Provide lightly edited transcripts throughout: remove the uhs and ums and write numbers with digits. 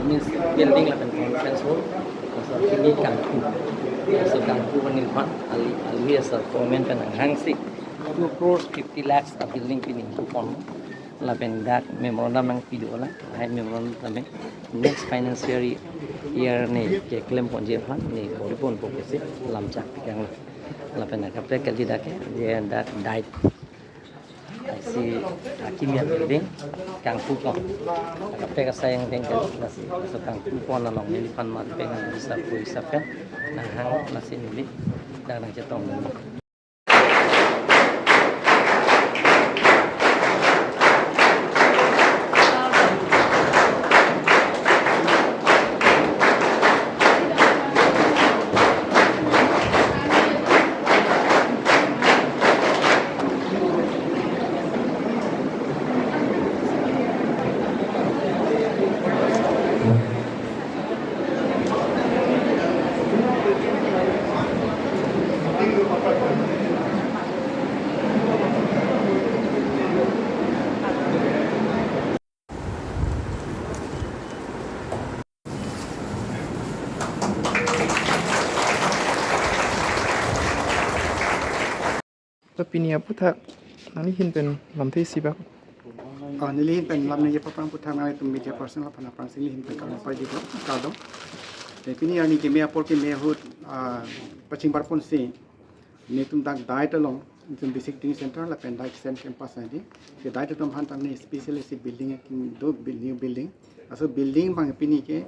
means building like a conference hall. So kini kangku. So kangku penirpan alias komen penanghang sih 2 crores 50 lakhs a building pini kupon. Laben dak memorandum ng video la hai memorandum tame next financial year ni ke claim ponje phan ni boripon pokese lamchak pikang laben ka prakali dake je dak died I see kimia building kangku pon ka sayang bengkel nasi so kangku pon na long ni pan mat pengan bisa puisa pen na hang nasi ni dak nang cetong Pinia putak nani hin pen lam thi sibak nili hin pen lam ni papang putak nai tum media person la phana prang sili hin pen kal pai di ka do te pinia ni ke me apol ke me hut paching barpon se ne tum dak dai ta long tum basic training center la pen dai center campus ai di ke dai tum han tam ne specialist building ki do new building aso building bang pini ke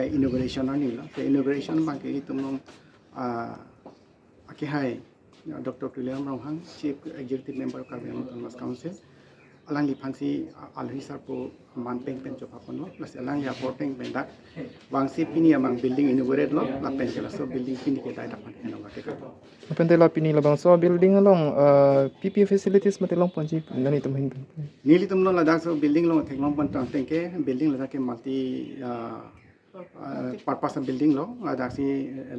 inauguration ani la ke inauguration bang ke tum ake hai Dr.TULIRAM RONGHANG, Chief Executive Member of Karbiang Autonomous Council. Alang li pangsi alhisar po manpeng pen jopa pono plus alang ya porteng pendak bangsi pini amang building inaugurate lo la pen kala so building pini ke dai dapat eno ba ke ka pen tela pini labang so building along PP facilities mate long ponji nani tum hin nili tum lo la dak so building lo thek long pon tang teng ke building la ke multi purpose building lo la dak si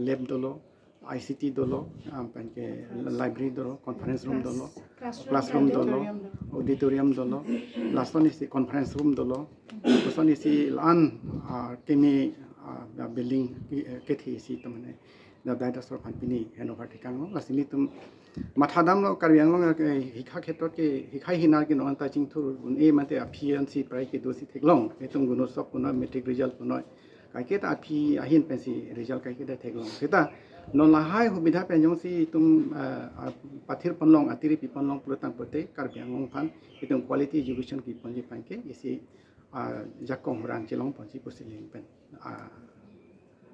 lab do lo ICT dolo, ke library dolo, conference room dolo, classroom dolo, auditorium dolo, last one is the conference room dolo, first one is the lan kini building kethi si tamane da data store pini henover tikang last ini tum mathadam lo Karbiang lo hikha khetot ke hikhai hina ke non ta ching thur e mate aphiancy prai ke dosi theklong etum guno sok kuno metric result kuno kai ke ta aphi ahin pensi result kai ke da theklong seta non la hai hubidha penjong si tum pathir panlong atiri pi panlong purutang pote Karbiang long phan itum quality education ki ponji panke isi jakong rang chilong ponji pusiling pen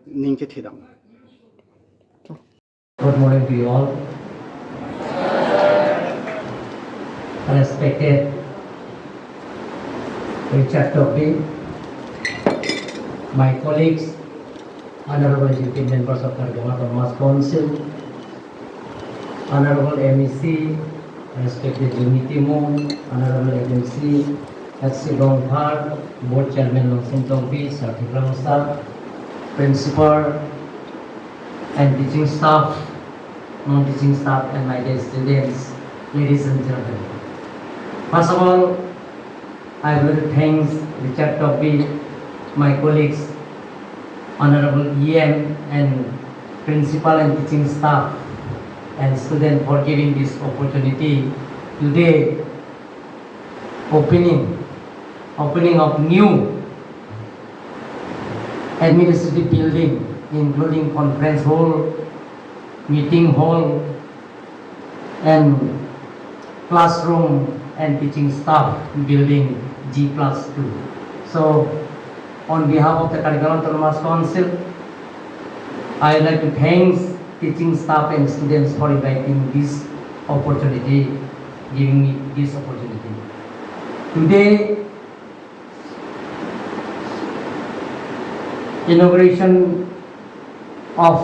ning ke thidam. Good morning to you all. Respected Richard Topi, my colleagues, Honorable Executive Members of Karbiang Autonomous Council, Honorable MEC, respected Jimmy Timo, Honorable MC, HC Gongphar, Board Chairman Longsing Topi, Certificate Staff, Principal, and teaching staff, non-teaching staff, and my dear students, ladies and gentlemen. First of all, I will thank Richard Topi, my colleagues, Honorable EM and principal and teaching staff and students for giving this opportunity today, opening of new administrative building, including conference hall, meeting hall, and classroom and teaching staff building G+2. So, on behalf of the Karbiang Autonomous Council, I would like to thank teaching staff and students for inviting this opportunity, giving me this opportunity. Today, inauguration of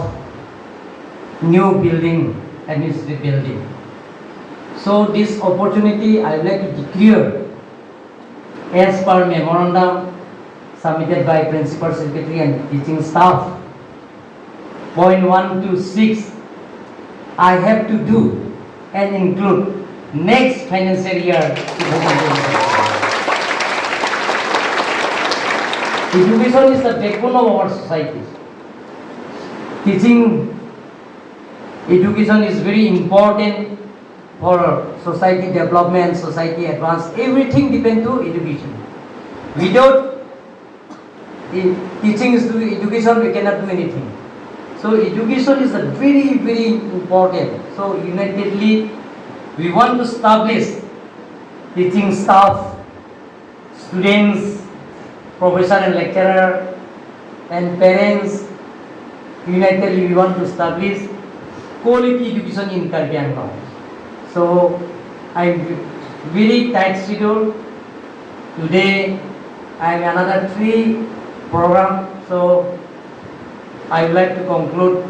new building, administrative building. So this opportunity I would like to declare as per memorandum submitted by Principal Secretary and teaching staff. Point 1 to 6, I have to do and include next financial year 2020. Education is the backbone of our society. Teaching education is very important for society development, society advance. Everything depends to education. Without teaching education, we cannot do anything. So education is a very, very important. So unitedly, we want to establish teaching staff, students, professor and lecturer, and parents. Unitedly, we want to establish quality education in Karbi Anglong. So I'm very tight schedule. Today I have another 3 program. So I would like to conclude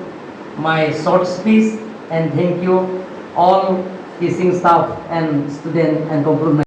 my short speech and thank you all teaching staff and students and conclude my